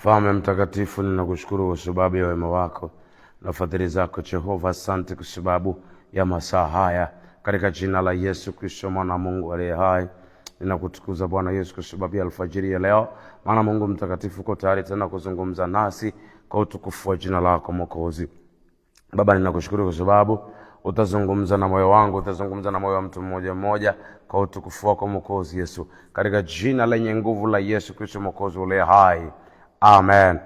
Mfalme mtakatifu, ninakushukuru kwa sababu ya wema wako na fadhili zako Jehova. Asante kwa sababu ya masaa haya, katika jina la Yesu Kristo mwana wa Mungu aliye hai. Ninakutukuza Bwana Yesu kwa sababu ya alfajiri ya leo, maana Mungu mtakatifu uko tayari tena kuzungumza nasi kwa utukufu wa jina lako Mwokozi. Baba, ninakushukuru kwa sababu utazungumza na moyo wangu, utazungumza na moyo wa mtu mmoja mmoja kwa utukufu wako Mwokozi Yesu, katika jina lenye nguvu la Yesu Kristo Mwokozi aliye hai. Amen.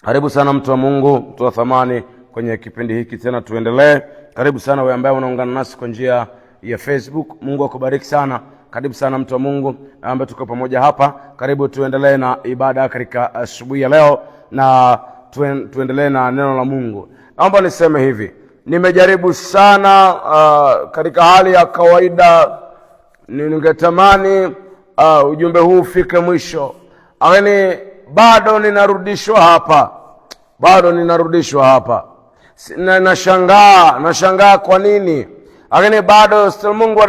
Karibu sana mtu wa Mungu, mtu wa thamani kwenye kipindi hiki tena, tuendelee. Karibu sana wewe ambaye unaungana nasi kwa njia ya Facebook. Mungu akubariki sana. Karibu sana mtu wa Mungu ambaye tuko pamoja hapa. Karibu tuendelee na ibada katika asubuhi ya leo na tuendelee na neno la Mungu. Naomba niseme hivi, nimejaribu sana katika hali ya kawaida ningetamani ujumbe huu ufike mwisho, lakini bado ninarudishwa hapa. Nashangaa kwa nini, lakini bado still Mungu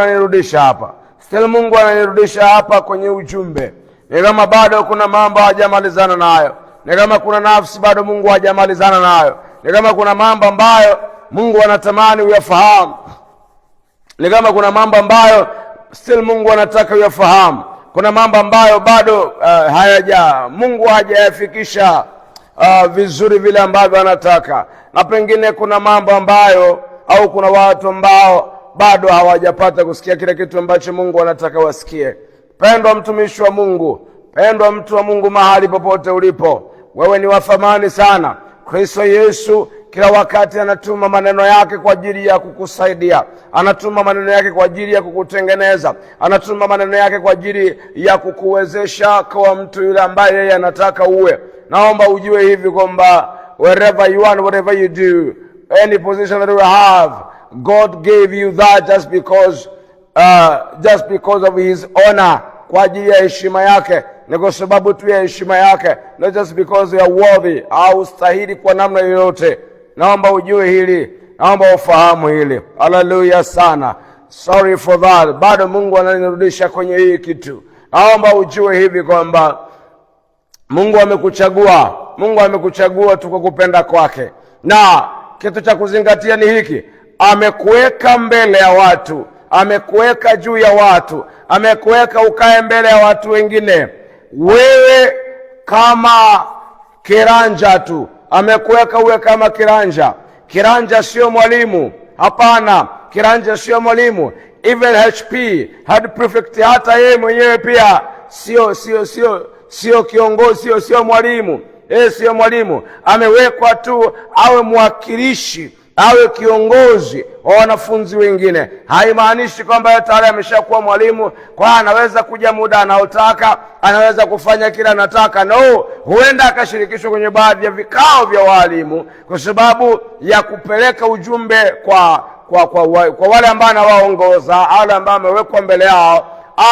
ananirudisha hapa kwenye ujumbe. Ni kama bado kuna mambo hajamalizana nayo, ni kama kuna nafsi bado Mungu hajamalizana nayo, ni kama kuna mambo ambayo Mungu anatamani uyafahamu, ni kama kuna mambo ambayo still Mungu anataka uyafahamu. Kuna mambo ambayo bado Mungu hajayafikisha vizuri vile ambavyo anataka, na pengine kuna mambo ambayo au kuna watu ambao bado hawajapata kusikia kile kitu ambacho Mungu anataka wasikie. Pendwa mtumishi wa Mungu, pendwa mtu wa Mungu, mahali popote ulipo, wewe ni wa thamani sana. Kristo Yesu kila wakati anatuma maneno yake kwa ajili ya kukusaidia, anatuma maneno yake kwa ajili ya kukutengeneza, anatuma maneno yake kwa ajili ya kukuwezesha kwa mtu yule ambaye yeye anataka uwe. Naomba ujue hivi kwamba wherever you are, whatever you do, any position that you have, God gave you that just because of his honor, kwa ajili ya heshima yake, ni kwa sababu tu ya heshima yake, not just because you are worthy au stahili kwa namna yoyote. Naomba ujue hili, naomba ufahamu hili. Hallelujah sana. Sorry for that. Bado Mungu ananirudisha kwenye hii kitu. Naomba ujue hivi kwamba Mungu amekuchagua tu kwa kupenda kwake, na kitu cha kuzingatia ni hiki: amekuweka mbele ya watu, amekuweka juu ya watu, amekuweka ukae mbele ya watu wengine. Wewe kama kiranja tu, amekuweka uwe kama kiranja. Kiranja sio mwalimu, hapana. Kiranja sio mwalimu. Even HP had prefect, hata yeye mwenyewe pia sio kiongozi, sio mwalimu. Sio mwalimu. Amewekwa tu awe mwakilishi, awe kiongozi wa wanafunzi wengine. Haimaanishi kwamba tayari ameshakuwa mwalimu, kwa anaweza kuja muda anaotaka, anaweza kufanya kila anataka. No, huenda akashirikishwa kwenye baadhi ya vikao vya walimu kwa sababu ya kupeleka ujumbe kwa wale ambao anawaongoza, wale ambao amewekwa mbele yao,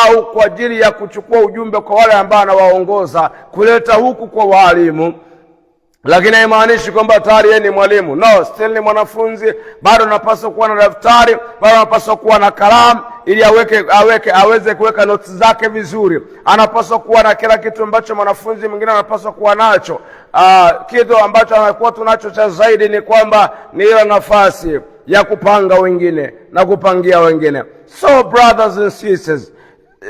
au kwa ajili ya kuchukua ujumbe kwa wale ambao anawaongoza kuleta huku kwa walimu. Lakini haimaanishi kwamba tayari yeye ni mwalimu. No, still ni mwanafunzi. Bado anapaswa kuwa na daftari, bado anapaswa kuwa na kalamu ili aweze kuweka notes zake vizuri. Anapaswa kuwa na kila kitu ambacho mwanafunzi mwingine anapaswa kuwa nacho. Kitu ambacho anakuwa tunacho cha zaidi ni kwamba ni ile nafasi ya kupanga wengine na kupangia wengine. So brothers and sisters,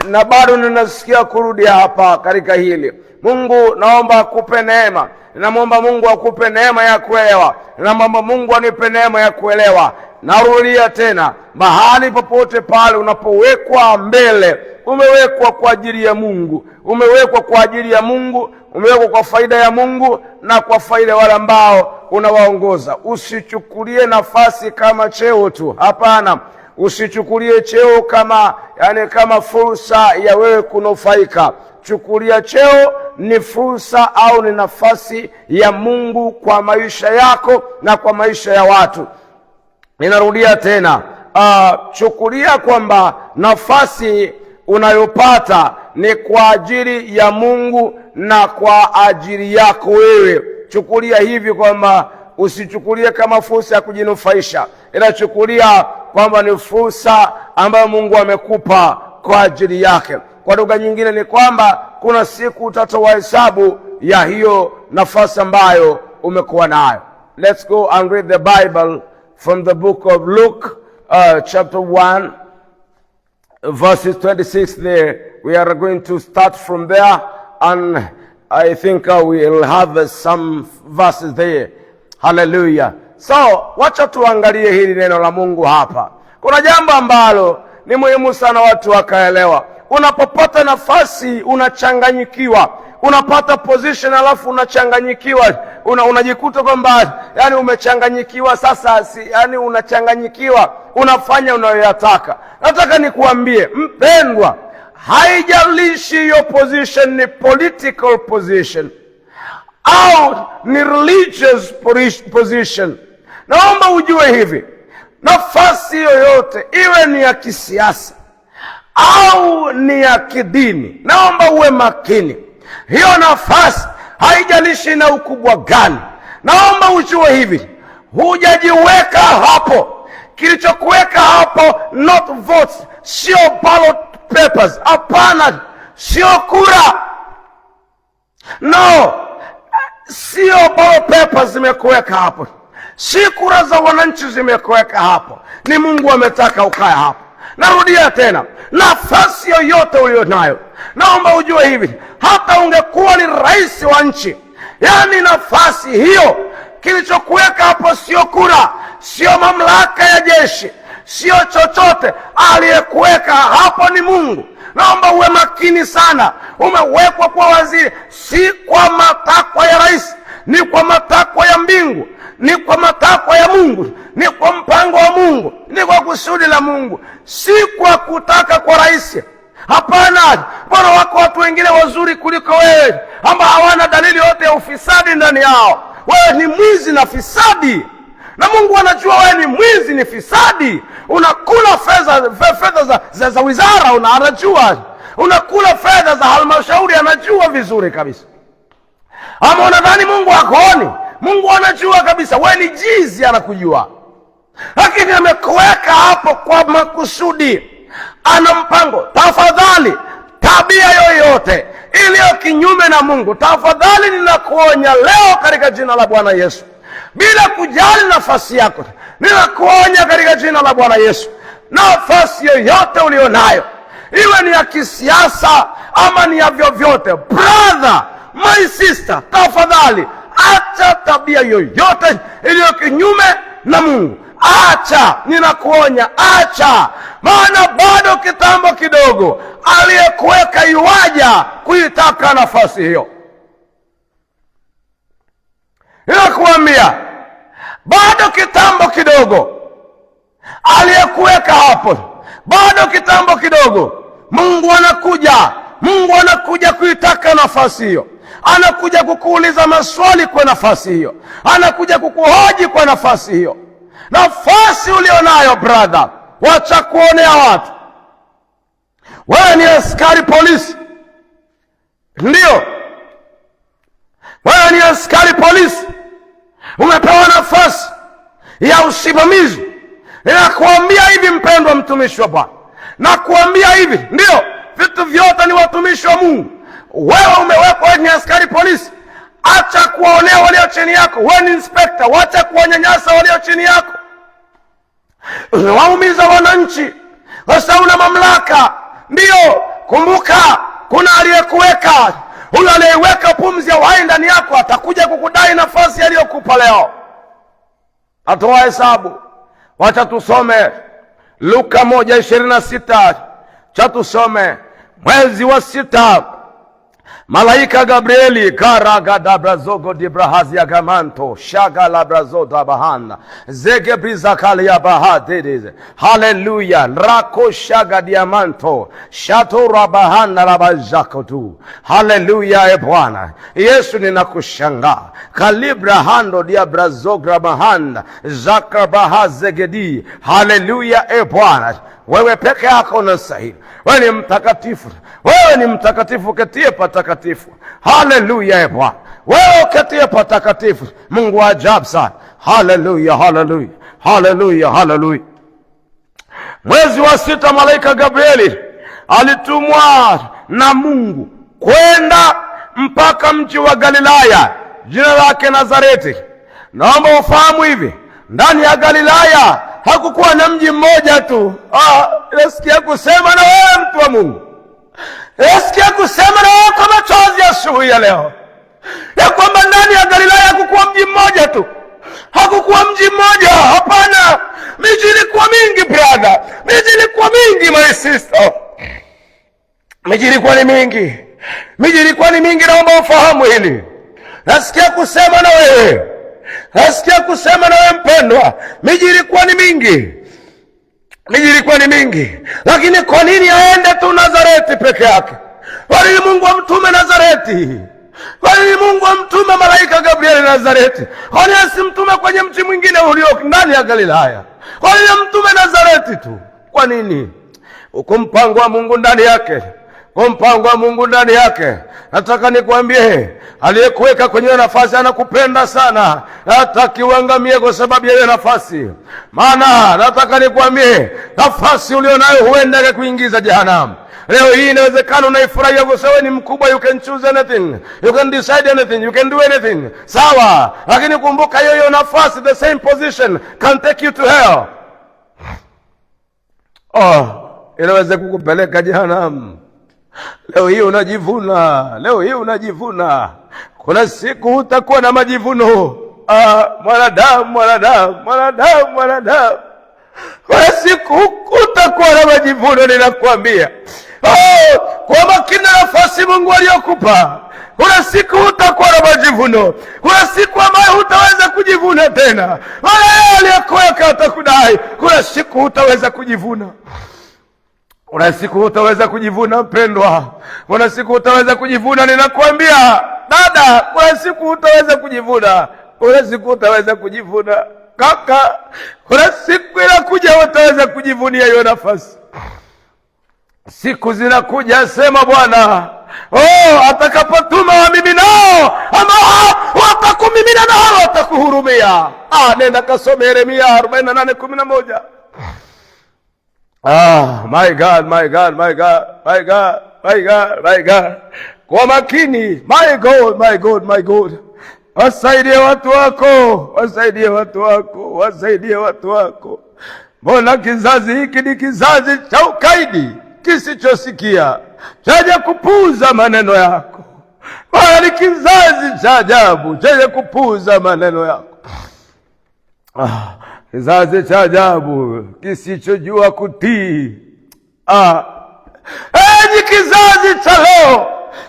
na bado ninasikia kurudi hapa katika hili. Mungu naomba akupe neema. Namwomba Mungu akupe neema ya kuelewa. Namwomba Mungu anipe neema ya kuelewa. Narudia tena, mahali popote pale unapowekwa mbele, umewekwa kwa ajili ya Mungu. Umewekwa kwa ajili ya Mungu, umewekwa kwa faida ya Mungu na kwa faida wale ambao unawaongoza. Usichukulie nafasi kama cheo tu. Hapana. Usichukulie cheo kama fursa ya wewe kunufaika. Chukulia cheo ni fursa au ni nafasi ya Mungu kwa maisha yako na kwa maisha ya watu. Ninarudia tena, chukulia kwamba nafasi unayopata ni kwa ajili ya Mungu na kwa ajili yako wewe. Chukulia hivi kwamba usichukulie kama fursa ya kujinufaisha, ila chukulia kwamba ni fursa ambayo Mungu amekupa kwa ajili yake. Kwa lugha nyingine ni kwamba kuna siku utatoa hesabu ya hiyo nafasi ambayo umekuwa nayo. Let's go and read the Bible from the book of Luke, chapter 1, verses 26 there. We are going to start from there, and I think we'll have some verses there. Hallelujah. So, wacha tuangalie hili neno la Mungu hapa. Kuna jambo ambalo ni muhimu sana watu wakaelewa. Unapopata nafasi unachanganyikiwa. Unapata position alafu unachanganyikiwa. Unajikuta kwamba yani umechanganyikiwa sasa, yani unachanganyikiwa, unafanya unayoyataka. Nataka nikuambie mpendwa, haijalishi hiyo position ni political position au ni religious position. Naomba ujue hivi, nafasi yoyote iwe ni ya kisiasa au ni ya kidini, naomba uwe makini. Hiyo nafasi haijalishi na ukubwa gani. Naomba ujue hivi, hujajiweka hapo. Kilichokuweka hapo not votes, sio ballot papers. Hapana, sio kura. No, sio ballot papers zimekuweka hapo, si kura za wananchi zimekuweka hapo. Ni Mungu ametaka ukae hapo. Narudia tena, nafasi yoyote ulionayo, naomba ujue hivi, hata ungekuwa ni rais wa nchi, yani nafasi hiyo, kilichokuweka hapo sio kura, sio mamlaka ya jeshi, sio chochote. Aliyekuweka hapo ni Mungu. Naomba uwe makini sana. Umewekwa kwa waziri, si kwa matakwa ya rais, ni kwa matakwa ya mbingu, ni kwa matakwa ya Mungu, ni kwa mpango wa Mungu, ni kwa kusudi la Mungu, si kwa kutaka kwa rais. Hapana. Bwana, wako watu wengine wazuri kuliko wewe ambao hawana dalili yote ya ufisadi ndani yao. Wewe ni mwizi na fisadi, na Mungu anajua wewe ni mwizi, ni fisadi. Unakula fedha za wizara, anajua. Unakula fedha za halmashauri, anajua vizuri kabisa. Ama unadhani Mungu hakuoni? Mungu anajua kabisa wewe ni jizi, anakujua. Lakini amekuweka hapo kwa makusudi. Ana mpango. Tafadhali, tabia yoyote iliyo kinyume na Mungu, tafadhali ninakuonya leo katika jina la Bwana Yesu. Bila kujali nafasi yako, ninakuonya katika jina la Bwana Yesu. Nafasi yoyote ulionayo, iwe ni ya kisiasa ama ni ya vyovyote, brother, my sister, tafadhali acha tabia yoyote iliyo kinyume na Mungu. Acha, ninakuonya, acha. Maana bado kitambo kidogo aliyekuweka yuaja kuitaka nafasi hiyo. Ninakuambia, bado kitambo kidogo aliyekuweka hapo, bado kitambo kidogo Mungu anakuja. Mungu anakuja kuitaka nafasi hiyo. Anakuja kukuuliza maswali kwa nafasi hiyo. Anakuja kukuhoji kwa nafasi hiyo. Nafasi ulionayo brother, wacha kuonea watu. Wewe ni askari polisi, ndio, wewe ni askari polisi, umepewa nafasi ya usimamizi. Ninakuambia hivi mpendwa mtumishi wa Bwana, nakuambia hivi, ndio, vitu vyote ni watumishi wa Mungu. Wewe umewekwa ni askari polisi, acha kuwaonea walio chini yako. Wewe ni inspector, wacha kuwanyanyasa walio chini yako. Unawaumiza wananchi kwa sababu una mamlaka. Ndio, kumbuka kuna aliyekuweka. Huyo aliyeweka pumzi ya uhai ndani yako atakuja kukudai nafasi aliyokupa leo. Atoa hesabu. Wacha tusome Luka 1:26. Cha tusome, mwezi wa 6, malaika Gabrieli karagadabrazogo dibrahazia gamanto shagalabrazoda bahana zegebrizakalia bahadede. Haleluya. Rako shaga diamanto shatora bahana labajakotu. Haleluya. E Bwana Yesu, ninakushangaa. Kalibra hando diabrazogra bahanda zakabahazegedi. Haleluya. E Bwana, wewe peke yako unastahili. Wewe ni mtakatifu. Wewe ni mtakatifu, ketie patakatifu. Haleluya. Bwana, wewe ketie patakatifu. Mungu wa ajabu sana. Haleluya, haleluya, haleluya, haleluya. Mwezi wa 6, malaika Gabrieli alitumwa na Mungu kwenda mpaka mji wa Galilaya, jina lake Nazareti. Naomba ufahamu hivi, ndani ya Galilaya hakukuwa na mji mmoja tu. Nasikia kusema na wewe mtu wa Mungu, nasikia kusema na wewe kwa machozi asubuhi ya leo, ya kwamba ndani ya Galilaya hakukuwa mji mmoja tu. Hakukuwa mji mmoja, hapana. Miji ilikuwa mingi brother, miji ilikuwa mingi my sister, miji ilikuwa ni mingi, miji ilikuwa ni mingi. Naomba ufahamu hili. Nasikia kusema na wewe, nasikia kusema na wewe mpendwa, miji ilikuwa ni mingi, miji ilikuwa ni mingi. Lakini kwa nini aende tu Nazareti peke yake? Kwa nini Mungu amtume Nazareti? Kwa nini Mungu amtume malaika Gabrieli Nazareti? Kwa nini asimtume kwenye mji mwingine ulio ndani ya Galilaya? Kwa nini amtume Nazareti tu? Kwa nini? Uko mpango wa Mungu ndani yake, kwa mpango wa Mungu ndani yake. Nataka nikwambie, aliyekuweka kwenye nafasi anakupenda sana, hataki uangamie kwa sababu ya nafasi. Maana nataka nikwambie, nafasi ulionayo huenda kuingiza jehanamu. Leo hii inawezekana unaifurahia kwa sababu ni mkubwa, you can choose anything, you can decide anything, you can do anything. Sawa, lakini kumbuka hiyo nafasi, the same position can take you to hell. Inaweza kukupeleka jehanamu. Leo hii unajivuna, leo hii unajivuna. Kuna siku utakuwa na majivuno. Mwanadamu. Kuna siku utakuwa na majivuno, ninakuambia. Kwa makini nafasi Mungu aliyokupa. Kuna siku utakuwa na majivuno. Kuna siku ambayo hutaweza kujivuna tena. Wale aliyekuweka atakudai. Kuna siku hutaweza kujivuna. Kuna siku hutaweza kujivuna mpendwa. Kuna siku hutaweza kujivuna, ninakuambia dada. Kuna siku hutaweza kujivuna. Kuna siku hutaweza kujivuna kaka. Kuna siku inakuja utaweza kujivunia hiyo nafasi. Siku zinakuja, sema Bwana, atakapotuma wamiminao ambao watakumimina nao watakuhurumia. Nenda kasome Yeremia 48:11. My God, my God, my God, my God, my God, my God. Kwa makini, my God, my God, my God. Wasaidie watu wako, wasaidie watu wako, wasaidie watu wako. Mbona kizazi hiki ni kizazi cha ukaidi, kisichosikia, chaje kupuuza maneno yako. Mbona ni kizazi cha ajabu, chaje kupuuza maneno yako. Kizazi cha ajabu, kisichojua kutii. Enyi kizazi cha leo,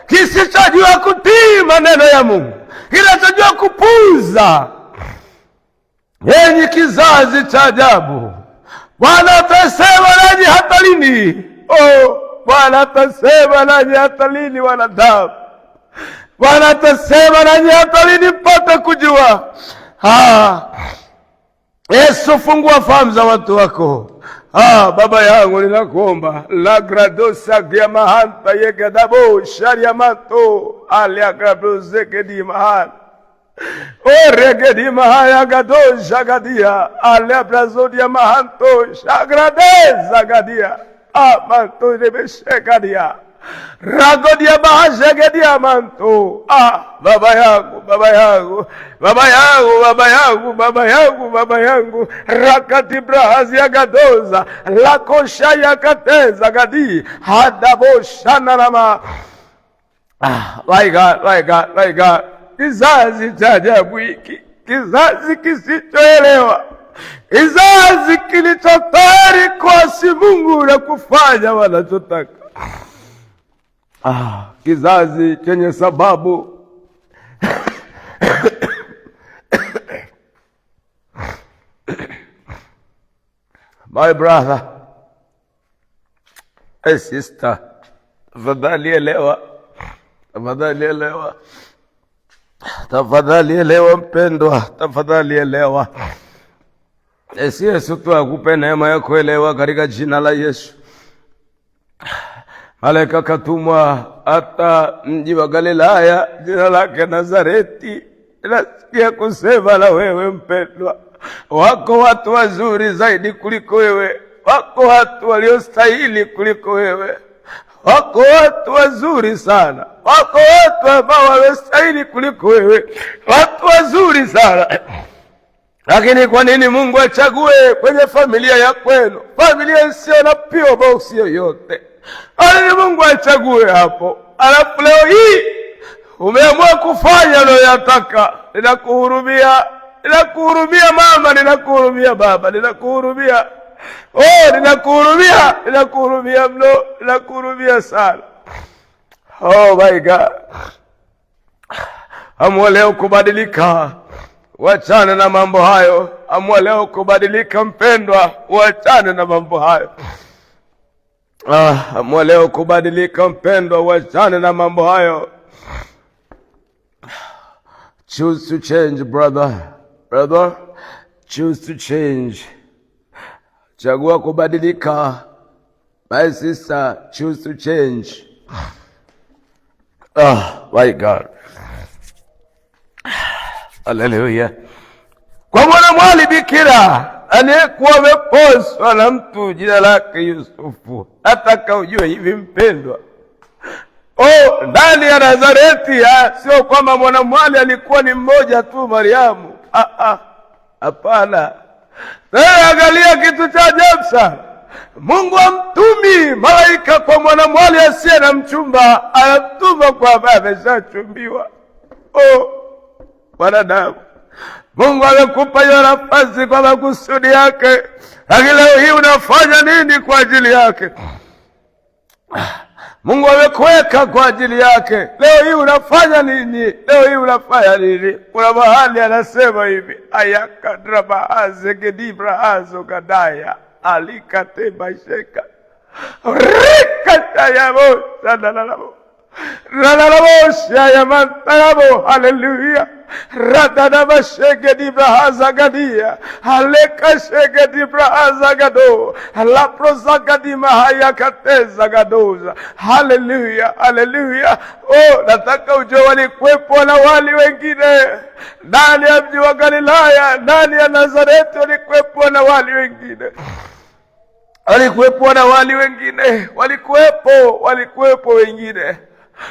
kisichojua kutii maneno ya Mungu, kinachojua kupuuza. Enyi kizazi cha ajabu, Bwana atasema nanyi hata lini? Bwana atasema nanyi hata lini wanadamu? Bwana atasema nanyi hata lini mpate kujua? Yesu, fungua fahamu za watu wako. Baba yangu ninakuomba, la gradosa dia mahanta yegadabo shariamato aliagradoze kedi mahan regedi mahaya gado shagadia aliabrazodia mahanto shagradeza gadia amanto debeshekadia ragodia bahashegedia manto. Baba yangu, baba yangu, baba yangu, baba yangu, baba yangu, baba yangu, rakati brahazi ya gadoza lakosha ya kateza gadi hadaboshana nama. My God, my God, my God. Kizazi cha ajabu hiki, kizazi kisichoelewa, kizazi kilichotari kuasi Mungu na kufanya wanachotaka. Kizazi chenye sababu my brother, hey sister, tafadhali elewa, tafadhali elewa, tafadhali elewa mpendwa, tafadhali elewa. Yesu tu akupe neema ya kuelewa katika jina la Yesu. Malaika katumwa hata mji wa Galilaya, jina lake Nazareti. Nasikia kusema na wewe mpendwa, wako watu wazuri zaidi kuliko wewe, wako watu waliostahili kuliko wewe. Wako watu wazuri sana, wako watu ambao wamestahili kuliko wewe, watu wazuri sana. Lakini kwa nini Mungu achague kwenye familia ya kwenu, familia isiyo na PO box yoyote? Kwa nini Mungu achague hapo? Alafu leo hii umeamua kufanya unayoyataka. Ninakuhurumia, ninakuhurumia mama, ninakuhurumia baba, ninakuhurumia. Ninakuhurumia mno, ninakuhurumia sana. Oh my God. Amua leo kubadilika. Wachane na mambo hayo. Amua leo kubadilika mpendwa, wachane na mambo hayo. Amua leo kubadilika mpendwa, wachane na mambo hayo. Choose to change, brother. Brother, choose to change. Chagua kubadilika. My sister, choose to change. My God. Hallelujah. Kwa mwanamwali bikira aliyekuwa ameposwa na mtu jina lake Yusufu. Nataka ujue hivi mpendwa, ndani ya Nazareti, sio kwamba mwanamwali alikuwa ni mmoja tu, Mariamu. Hapana. Angalia kitu cha ajabu sana. Mungu amtumi malaika kwa mwanamwali asiye na mchumba, anamtuma kwa ambaye ameshachumbiwa. Wanadamu, Mungu amekupa hiyo nafasi kwa makusudi yake. Lakini leo hii unafanya nini kwa ajili yake? Mungu amekuweka kwa ajili yake. Leo hii unafanya nini? Leo hii unafanya nini? Kuna mahali anasema hivi, ayakadrabahaze gedibrahazo gadaya alikateba sheka rikatayabo sanalabo Radalabosha yamantarabo, hallelujah. Radadaba shegedi brahaza gadia, haleka shegedi brahaza gado, laprozagadi mahaya kateza gadoza, hallelujah, hallelujah. Nataka ujue walikuwepo na wali wengine ndani ya mji wa Galilaya, ndani ya Nazareti walikuwepo na wali wengine. Walikuwepo na wali wengine, walikuwepo wengine.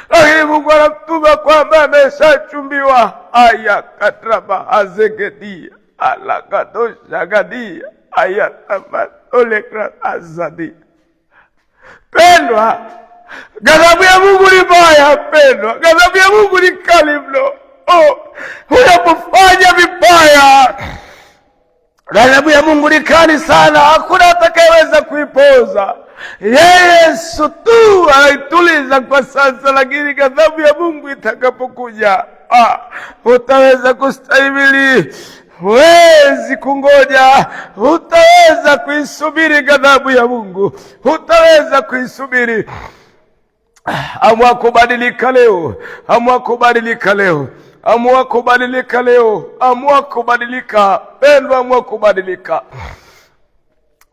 Lakini Mungu anamtuma kwamba ameshachumbiwa. Ayakatraba azegedia alakadosha gadia ayatamatolekra azadi. Pendwa, ghadhabu ya Mungu ni mbaya pendwa. Ghadhabu ya Mungu ni kali mno. Unapofanya vibaya, ghadhabu ya Mungu ni kali sana. Hakuna atakayeweza kuipoza. Yesu tu anaituliza kwa sasa, lakini ghadhabu ya Mungu itakapokuja, utaweza kustahimili? Huwezi kungoja, utaweza kuisubiri ghadhabu ya Mungu? Utaweza kuisubiri? Amua kubadilika leo, amua kubadilika leo, amua kubadilika leo, amua kubadilika pendwa, amua kubadilika.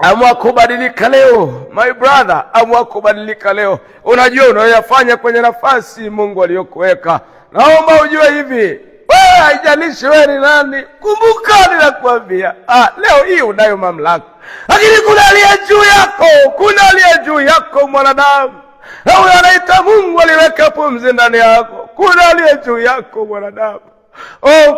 Amua kubadilika leo, my brother, amua kubadilika leo. Unajua unayoyafanya kwenye nafasi Mungu aliyokuweka. Naomba ujue hivi, wewe haijalishi wewe ni nani. Kumbuka ninakwambia, leo hii unayo mamlaka. Lakini kuna aliye juu yako, kuna aliye juu yako mwanadamu. Na huyo anaita Mungu aliweka pumzi ndani yako. Kuna aliye juu yako mwanadamu.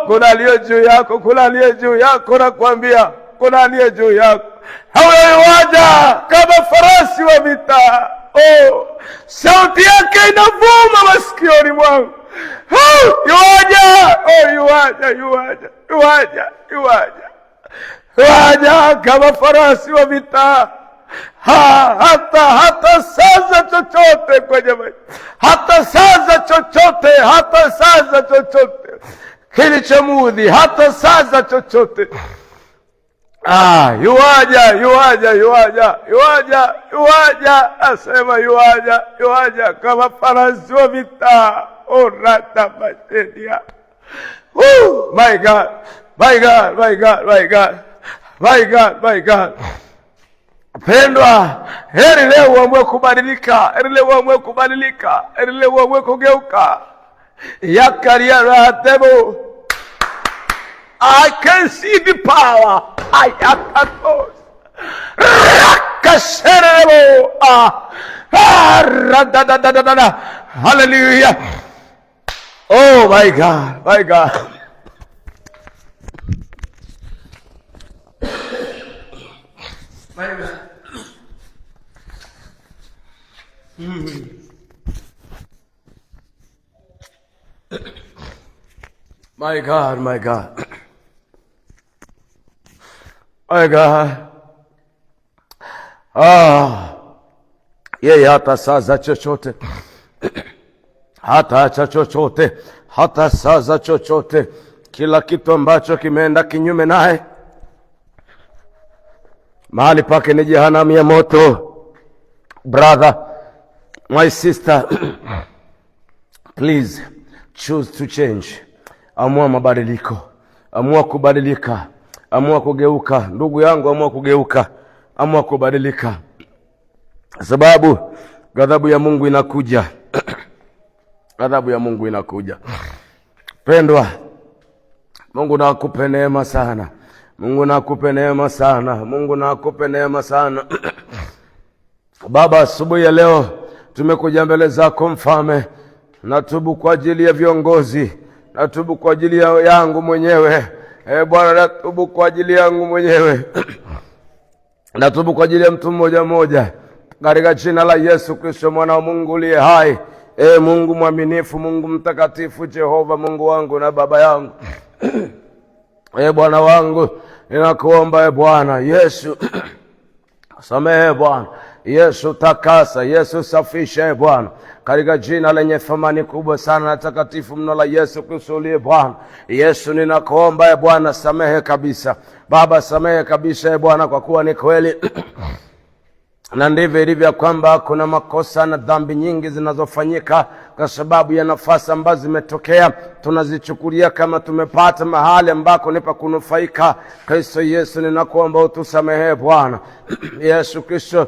Kuna aliye juu yako, kuna aliye juu yako, nakwambia, kuna aliye juu yako. Huyo yuaja kama farasi wa vita. Sauti yake inavuma masikioni mwangu. Yuaja kama farasi wa vita. Hata saza chochote kwenye maisha, hata saza chochote kilichomudhi, hata saza chochote. Yuaja, asema yuaja kama farasi wa vita. Orata matedia. My God, my God, my God, my God, my God, my God. Pendwa, heri leo uamue kubadilika, heri leo uamue kubadilika, heri leo uamue kugeuka. Yakaria rahatebo. I can see the power. Ayakatos. Rakaserebo. Hallelujah. Oh my God, my God. My God. My God, my God. My God. Yeye hata saza chochote, hata acha chochote, hata saza chochote, kila kitu ambacho kimeenda kinyume naye mahali pake ni jehanamu ya moto. Brother, my sister, please choose to change. Amua mabadiliko, amua kubadilika, amua kugeuka. Ndugu yangu, amua kugeuka, amua kubadilika, sababu ghadhabu ya Mungu inakuja. Ghadhabu ya Mungu inakuja. Pendwa, Mungu na akupe neema sana. Mungu na akupe neema sana. Mungu na akupe neema sana. Baba, asubuhi ya leo tumekuja mbele zako Mfalme. Natubu kwa ajili ya viongozi, natubu kwa ajili yangu mwenyewe. Bwana, natubu kwa ajili yangu mwenyewe. Natubu kwa ajili ya mtu mmoja mmoja, katika jina la Yesu Kristo, mwana wa Mungu uliye hai. Mungu mwaminifu, Mungu mtakatifu, Jehova Mungu wangu na baba yangu. Bwana wangu, ninakuomba Bwana Yesu, samehe Bwana Yesu, takasa Yesu, safisha Bwana, katika jina lenye thamani kubwa sana na takatifu mno la Yesu Kristo uliye Bwana. Yesu, ninakuomba Bwana, samehe kabisa Baba, samehe kabisa Bwana, kwa kuwa ni kweli na ndivyo ilivyo kwamba kuna makosa na dhambi nyingi zinazofanyika kwa sababu ya nafasi ambazo zimetokea. Tunazichukulia kama tumepata mahali ambako nipa kunufaika. Kristo Yesu, ninakuomba utusamehe Bwana. Yesu Kristo,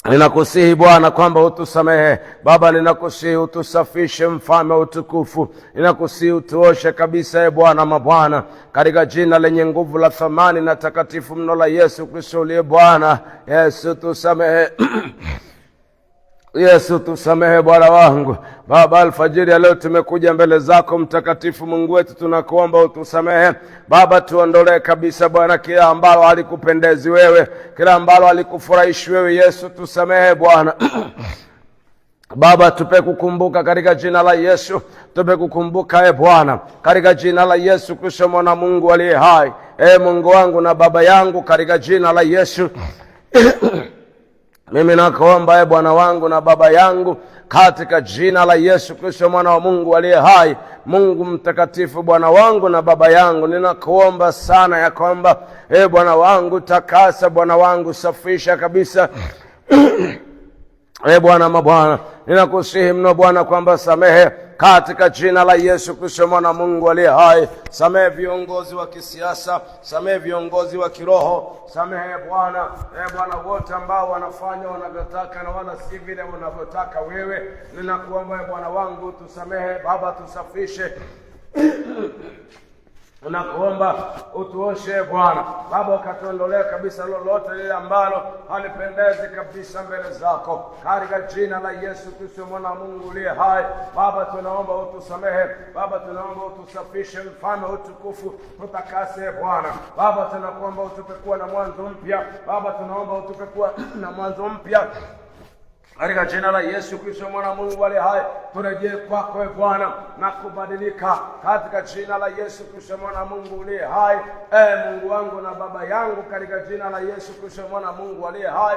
ninakusihi Bwana kwamba utusamehe Baba, ninakusihi utusafishe Mfalme utukufu, ninakusihi utuoshe kabisa Bwana mabwana, katika jina lenye nguvu la thamani na takatifu mno la Yesu Kristo uliye Bwana. Yesu tusamehe. Yesu tusamehe Bwana wangu. Baba, alfajiri ya leo tumekuja mbele zako mtakatifu Mungu wetu, tunakuomba utusamehe Baba, tuondolee kabisa Bwana kila ambalo halikupendezi wewe, kila ambalo halikufurahishi wewe. Yesu tusamehe Bwana. Baba, tupe kukumbuka katika jina la Yesu, tupe kukumbuka Bwana katika jina la Yesu Kristo, mwana Mungu aliye hai. Mungu wangu na baba yangu, katika jina la Yesu mimi nakuomba Bwana wangu na baba yangu, katika jina la Yesu Kristo, mwana wa Mungu aliye hai. Mungu mtakatifu, Bwana wangu na baba yangu, ninakuomba sana ya kwamba Bwana wangu, takasa Bwana wangu, safisha kabisa Bwana mabwana, ninakusihi mno Bwana kwamba samehe katika jina la Yesu Kristo, mwana Mungu aliye hai. Samehe viongozi wa kisiasa, samehe viongozi wa kiroho, samehe Bwana Bwana wote ambao wanafanya wanavyotaka na wala si vile unavyotaka wewe. Ninakuomba Bwana wangu, tusamehe Baba, tusafishe. Tunakuomba utuoshe Bwana Baba, ukatuondolee kabisa lolote lile ambalo halipendezi kabisa mbele zako, katika jina la Yesu Kristo, mwana wa Mungu uliye hai. Baba, tunaomba utusamehe Baba, tunaomba utusafishe Mfalme utukufu, tutakase Bwana Baba, tunakuomba utupe kuwa na mwanzo mpya Baba, tunaomba utupe kuwa na mwanzo mpya katika jina la Yesu Kristo, mwana Mungu aliye hai. Turejee kwako Bwana na kubadilika katika jina la Yesu Kristo, mwana Mungu aliye hai. Mungu wangu na baba yangu, katika jina la Yesu Kristo, mwana Mungu aliye hai.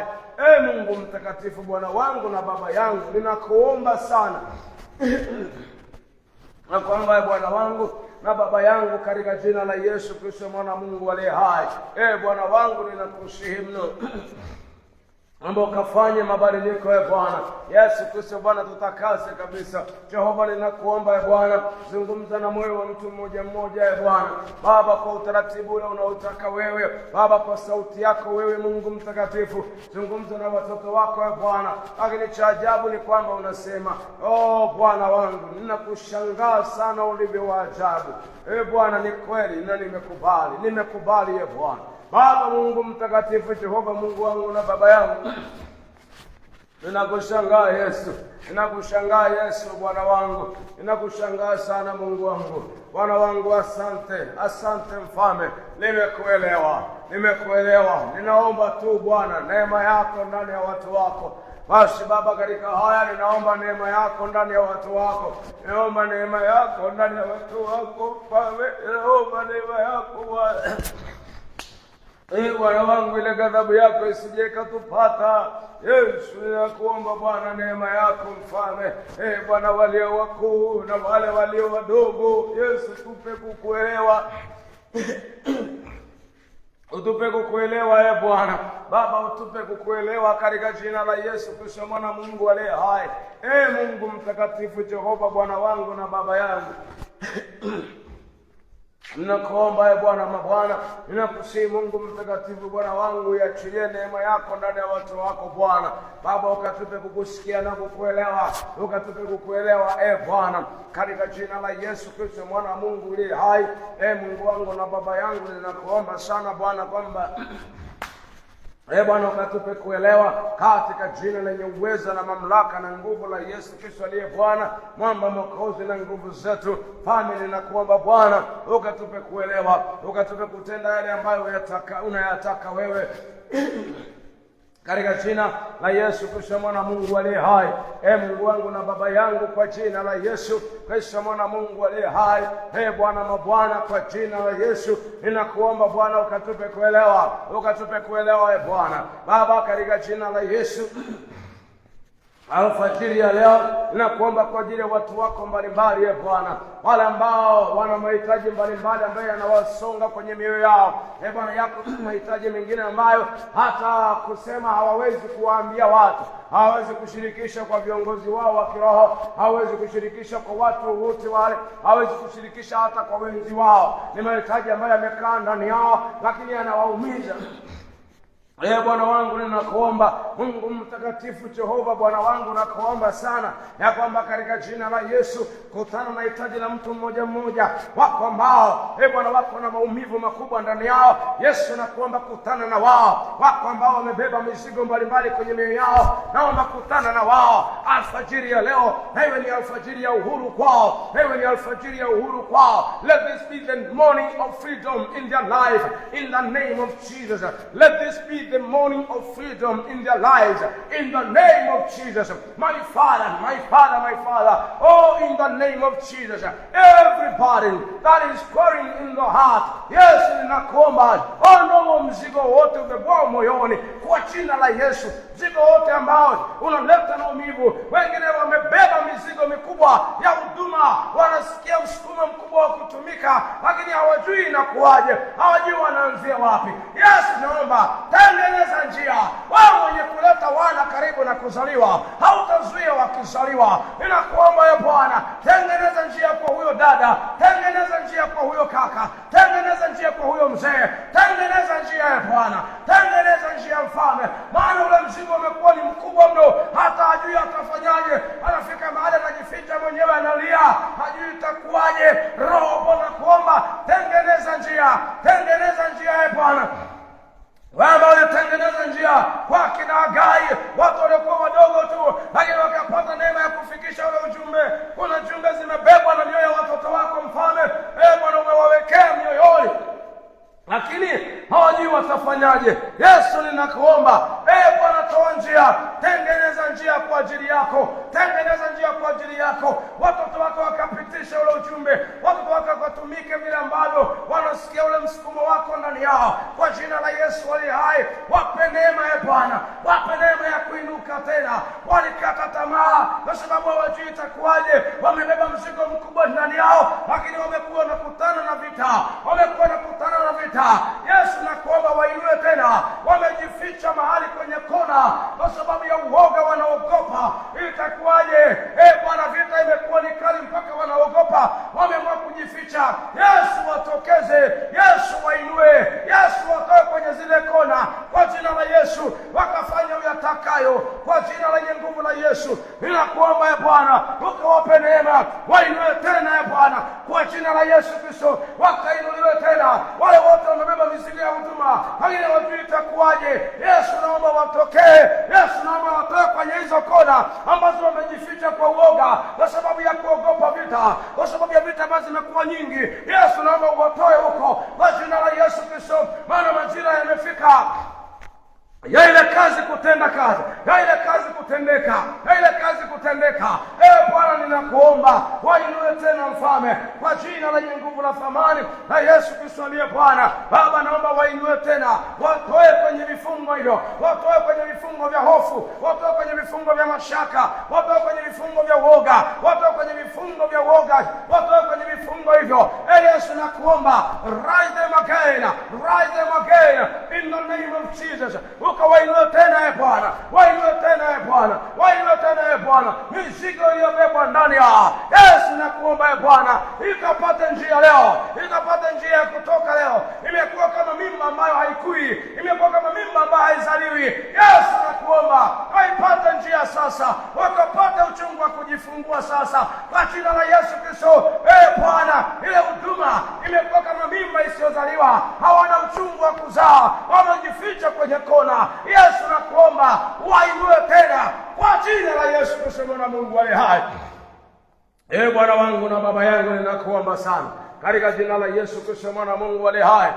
Mungu mtakatifu, Bwana wangu na baba yangu, ninakuomba sana na kwamba Bwana wangu na baba yangu, katika jina la Yesu Kristo, mwana Mungu aliye hai. Bwana wangu, ninakusihi mno ambao kafanye mabadiliko Bwana Yesu Kristo. Bwana, tutakase kabisa Jehova, ninakuomba Bwana, zungumza na moyo wa mtu mmoja mmoja Bwana Baba, kwa utaratibu ule unaotaka wewe Baba, kwa sauti yako wewe Mungu mtakatifu. Zungumza na watoto wako Bwana, lakini cha ajabu ni kwamba unasema, Bwana wangu, ninakushangaa sana ulivyo wa ajabu. Bwana, ni kweli na nimekubali Bwana Baba Mungu mtakatifu, Jehova Mungu wangu na baba yangu, Ninakushangaa Yesu, ninakushangaa Yesu Bwana wangu, ninakushangaa sana Mungu wangu. Bwana wangu asante, asante Mfalme, nimekuelewa. Ninaomba tu Bwana neema yako ndani ya watu wako. Basi Baba, katika haya ninaomba neema yako ndani ya watu wako. Ninaomba neema yako ndani ya watu wako Mfalme, ninaomba neema yako Bwana. Bwana wangu, ile ghadhabu yako isije ikatupata. Yesu, ninakuomba Bwana neema yako Mfalme. Bwana, walio wakuu na wale walio wadogo, Yesu, tupe kukuelewa. Utupe kukuelewa Bwana. Baba, utupe kukuelewa katika jina la Yesu Kristo mwana Mungu aliye hai. Mungu mtakatifu, Jehova Bwana wangu na Baba yangu. Ninakuomba Bwana mabwana, ninakusihi Mungu mtakatifu Bwana wangu, iachilie neema yako ndani ya watu wako Bwana. Baba, ukatupe kukusikia na kukuelewa, ukatupe kukuelewa Bwana, katika jina la Yesu Kristo mwana wa Mungu aliye hai. Mungu wangu na Baba yangu, ninakuomba sana Bwana kwamba Bwana ukatupe kuelewa katika jina lenye uweza na mamlaka na nguvu la Yesu Kristo aliye Bwana, mwamba mwokozi na nguvu zetu. Pame ninakuomba Bwana ukatupe kuelewa, ukatupe kutenda yale ambayo unayataka wewe katika jina la Yesu Kristo mwana Mungu aliye hai. Mungu wangu na Baba yangu, kwa jina la Yesu Kristo mwana Mungu aliye hai. Bwana mabwana, kwa jina la Yesu ninakuomba Bwana ukatupe kuelewa Bwana. Baba, katika jina la Yesu alfajiri ya leo ninakuomba kwa ajili ya watu wako mbalimbali Bwana, wale ambao wana mahitaji mbalimbali ambayo yanawasonga kwenye mioyo yao. Bwana, yako mahitaji mengine ambayo hata kusema hawawezi kuwaambia watu, hawawezi kushirikisha kwa viongozi wao wa kiroho, hawawezi kushirikisha kwa watu wote wale, hawawezi kushirikisha hata kwa wenzi wao. Ni mahitaji ambayo yamekaa ndani yao lakini yanawaumiza. Bwana wangu, ninakuomba Mungu mtakatifu, Jehova Bwana wangu, nakuomba sana ya kwamba katika jina la Yesu kutana na hitaji la mtu mmoja mmoja wako ambao Bwana wako na maumivu makubwa ndani yao. Yesu, nakuomba kutana na wao. Wako ambao wamebeba mizigo mbalimbali kwenye mioyo yao, naomba kutana na wao alfajiri ya leo. Wewe ni alfajiri ya uhuru kwao, wewe ni alfajiri ya uhuru kwao. Let this be the morning of freedom in their life, in the name of Jesus. Let this be the morning of freedom in their lives, in the name of Jesus. My Father, oh, in the name of Jesus, everybody that is pouring in the heart, yes, ninakuomba ondoa mzigo wote ubebao moyoni kwa jina la Yesu. Mzigo wote ambao unaleta maumivu. Wengine wamebeba mizigo mikubwa ya huduma, wanasikia msukumo mkubwa wa kutumika, lakini hawajui inakuaje, hawajui wanaanzia wapi. Yes, naomba tengeneza njia. Wewe mwenye kuleta wana karibu na kuzaliwa, hautazuia wakizaliwa. Ninakuomba Bwana, tengeneza njia kwa huyo dada, tengeneza njia kwa huyo kaka, tengeneza njia kwa huyo mzee, tengeneza njia Bwana, tengeneza njia Mfalme, maana ule mzigo umekuwa ni mkubwa mno, hata hajui atafanyaje. Anafika mahali anajificha mwenyewe, analia, hajui itakuwaje. Roho, Bwana kuomba tengeneza njia Bwana. Wewe ulitengeneza njia kwa kina Hagai, watu waliokuwa wadogo tu, lakini wakapata neema ya kufikisha ule ujumbe. Kuna jumbe zimebebwa na mioyo ya watoto wako Mfalme. Bwana, umewawekea mioyoni, lakini hawajui watafanyaje. Yesu, ninakuomba Bwana, toa njia, tengeneza njia kwa ajili yako, tengeneza njia kwa ajili yako. Watoto wako wakapitisha ule ujumbe, watoto wako wakatumike vile ambavyo wanasikia ule msukumo wako ndani yao. Kwa jina la Yesu aliye hai, wape neema Bwana, wape neema ya kuinuka tena. Walikata tamaa kwa sababu hawajui itakuwaje, wamebeba mzigo mkubwa ndani yao, lakini wamekuwa nakutana na vita, Yesu, nakuomba wainue tena. Wamejificha mahali kwenye kona kwa sababu ya uoga, wanaogopa itakuwaje. Bwana, vita imekuwa ni kali mpaka wanaogopa, wameamua kujificha. Yesu, watokeze. Yesu, wainue. Yesu, watoe kwenye zile kona kwa jina la Yesu, wakafanya uyataka Zakayo, kwa jina lenye nguvu la Yesu ninakuomba e Bwana, ukawape neema, wainue tena e Bwana, kwa jina la Yesu Kristo, wakainuliwe tena wale wote wamebeba mizigo ya huduma, lakini hawajui itakuwaje. Yesu naomba watokee, Yesu naomba watoe kwenye hizo kona ambazo wamejificha kwa uoga, kwa sababu ya kuogopa vita, kwa sababu ya vita ambazo zimekuwa nyingi. Yesu naomba watoe huko kwa jina la Yesu Kristo, maana majira yamefika ya ile kazi kutenda kazi, ya ile kazi kutendeka, ya ile kazi kutendeka. Bwana ninakuomba wainue tena Mfalme, kwa jina lenye nguvu la thamani na Yesu Kristo aliye Bwana. Baba naomba wainue tena, watoe kwenye vifungo hivyo, watoe kwenye vifungo vya hofu, watoe kwenye vifungo vya mashaka, watoe kwenye vifungo vya uoga, watoe kwenye vifungo vya uoga, watoe kwenye vifungo hivyo. Yesu nakuomba, rise them again, rise them again in the name of Jesus. Wainue tena Bwana, wainue tena Bwana, wainue tena Bwana mizigo iliyobebwa ndani ya Yesu. Nakuomba Bwana, ikapate njia leo, ikapate njia ya kutoka leo. Imekuwa kama mimba ambayo haikui, imekuwa kama mimba ambayo haizaliwi. Yesu nakuomba, waipate njia sasa, wakapate uchungu wa kujifungua sasa, kwa jina la Yesu Kristo. Bwana, ile huduma imekuwa kama mimba isiyozaliwa, hawana uchungu wa kuzaa, wamejificha kwenye kona. Yesu nakuomba, wainue tena kwa jina la Yesu Kristo, mwana Mungu aliye hai. Bwana wangu na Baba yangu, ninakuomba sana katika jina la Yesu Kristo, mwana Mungu aliye hai.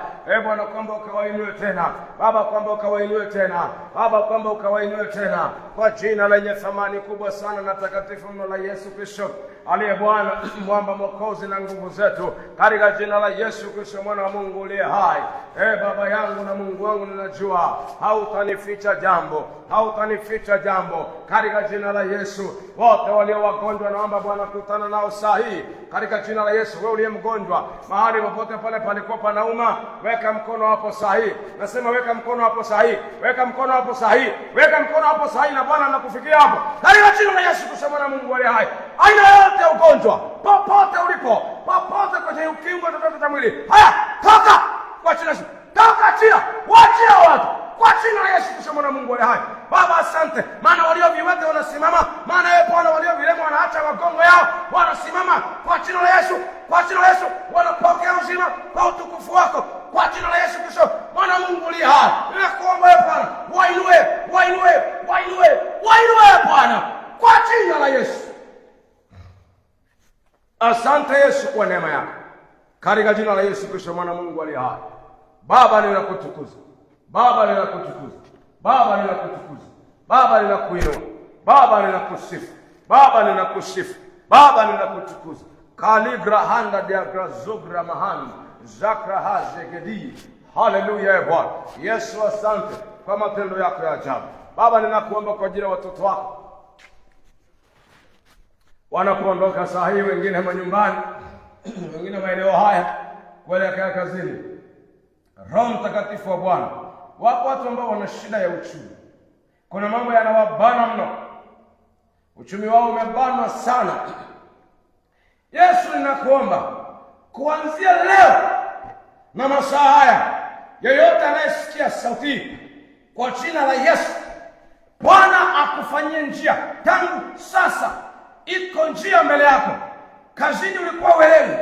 Bwana, kwamba ukawainue tena Baba, kwamba ukawainue tena Baba, kwamba ukawainue tena kwa jina lenye thamani kubwa sana na takatifu mno la Yesu Kristo aliye Bwana, mwamba mwokozi na nguvu zetu, katika jina la Yesu Kristo, mwana wa Mungu aliye hai. Baba yangu na Mungu wangu, ninajua hautanificha jambo, hautanificha jambo, katika jina la Yesu. Wote walio wagonjwa naomba Bwana kutana nao saa hii katika jina la Yesu. Wewe uliye mgonjwa mahali popote pale palikuwa panauma, weka mkono hapo saa hii. Nasema weka mkono hapo saa hii, weka mkono hapo saa hii, weka mkono hapo saa hii, na Bwana anakufikia hapo katika jina la Yesu Kristo, mwana Mungu aliye hai. Aina yote ya ugonjwa, popote ulipo, popote kwenye ukingo chochote cha mwili, haya toka kwa jina la Yesu, toka chini, wachia watu kwa jina la Yesu Kristo, mwana Mungu aliye hai. Baba asante, maana walio viwete wanasimama, maana Bwana walio vilema wanaacha magongo yao, wanasimama kwa jina la Yesu, kwa jina la Yesu wanapokea uzima kwa utukufu wako, kwa jina la Yesu Kristo, mwana Mungu aliye hai. Ninakuomba Bwana, wainue, wainue, wainue, wainue Bwana kwa jina la Yesu. Asante Yesu kwa neema yako, katika jina la Yesu Kristo, mwana Mungu aliye hai. Baba ninakutukuza, Baba ninakutukuza, Baba ninakutukuza, Baba ninakuinua, Baba ninakusifu, Baba ninakusifu, Baba ninakutukuza. Kaligra handa diagra zogra mahani zakra hazegedi. Haleluya Bwana Yesu, asante kwa matendo yako ya ajabu. Baba ninakuomba kwa ajili ya watoto wako wanapoondoka saa hii, wengine manyumbani, wengine maeneo haya kuelekea kazini. Roho Mtakatifu wa Bwana, wapo watu ambao wana shida ya uchumi. Kuna mambo yanawabana mno, uchumi wao umebanwa sana. Yesu ninakuomba kuanzia leo na masaa haya, yeyote anayesikia sauti kwa jina la Yesu, Bwana akufanyie njia. Tangu sasa iko njia mbele yako. Kazini ulikuwa uelewi,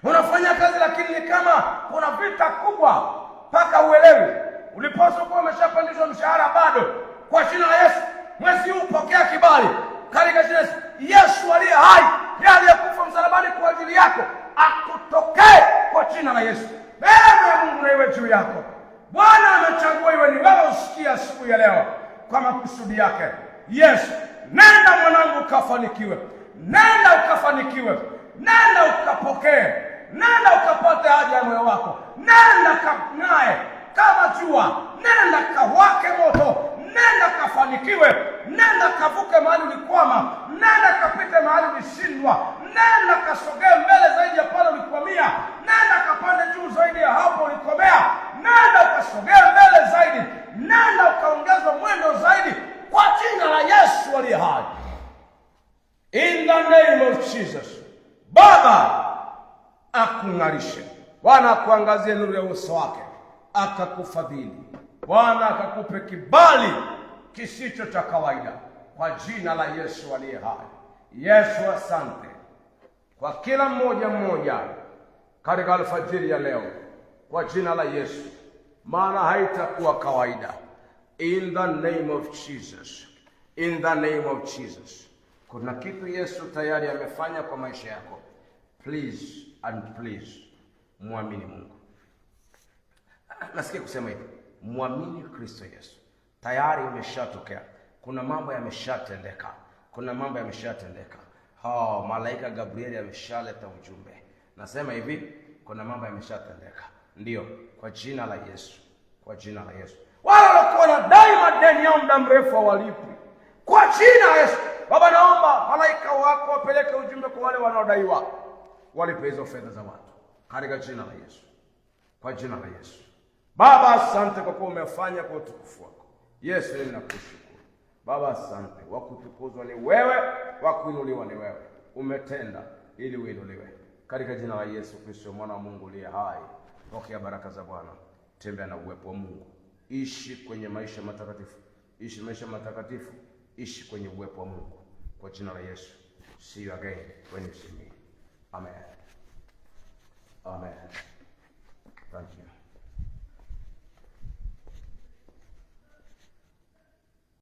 unafanya kazi lakini ni kama kuna vita kubwa mpaka uelewi. Ulipaswa kuwa umeshapandishwa mshahara bado. Kwa jina la Yesu, mwezi huu pokea kibali katika jina la Yesu. Yesu aliye hai, yeye aliyekufa msalabani kwa ajili yako, akutokee kwa jina la Yesu. Neema ya Mungu na iwe juu yako. Bwana amechagua iwe ni wewe usikia siku ya leo kwa makusudi yake. Yesu, nenda mwanangu ukafanikiwe, nenda ukafanikiwe, nenda ukapokee, nenda ukapate haja ya moyo wako, nenda kang'ae kama jua, nenda kawake moto, nenda kafanikiwe, nenda kavuke mahali ulikwama, nenda kapite mahali ulishindwa, nenda kasogee mbele zaidi ya pale ulikwamia, nenda kapande juu zaidi ya hapo ulikomea, nenda ukasogee mbele zaidi, nenda ukaongeza mwendo zaidi kwa jina la Yesu aliye hai. In the name of Jesus. Baba akung'arishe, Bwana akuangazie nuru ya uso wake, akakufadhili, Bwana akakupe kibali kisicho cha kawaida kwa jina la Yesu aliye hai. Yesu, asante kwa kila mmoja katika alfajiri ya leo kwa jina la Yesu, maana haitakuwa kawaida. In the name of Jesus. In the name of Jesus. Kuna kitu Yesu tayari amefanya kwa maisha yako. Please and please, muamini Mungu. Nasikia kusema hivi, muamini Kristo Yesu. Tayari imeshatokea. Kuna mambo yameshatendeka. Kuna mambo yameshatendeka. Malaika Gabrieli ameshaleta ujumbe. Nasema hivi, kuna mambo yameshatendeka. Ndio, kwa jina la Yesu. Kwa jina la Yesu. Wale walikuwa wanadai madeni yao muda mrefu hawalipi, kwa jina la Yesu, Baba, naomba malaika wako wapeleke ujumbe kwa wale wanaodaiwa, walipe hizo fedha za watu katika jina la Yesu. Kwa jina la Yesu. Baba, asante kwa kuwa umefanya kwa utukufu wako. Yesu, ninakushukuru. Baba, asante. Wakutukuzwa ni wewe, wakuinuliwa ni wewe. Umetenda ili uinuliwe. Katika jina la Yesu Kristo, mwana wa Mungu aliye hai. Pokea baraka za Bwana. Tembea na uwepo wa Mungu. Ishi kwenye maisha matakatifu. Ishi maisha matakatifu. Ishi kwenye uwepo wa Mungu. Kwa jina la Yesu. See you again when you see me. Amen. Amen. Thank you.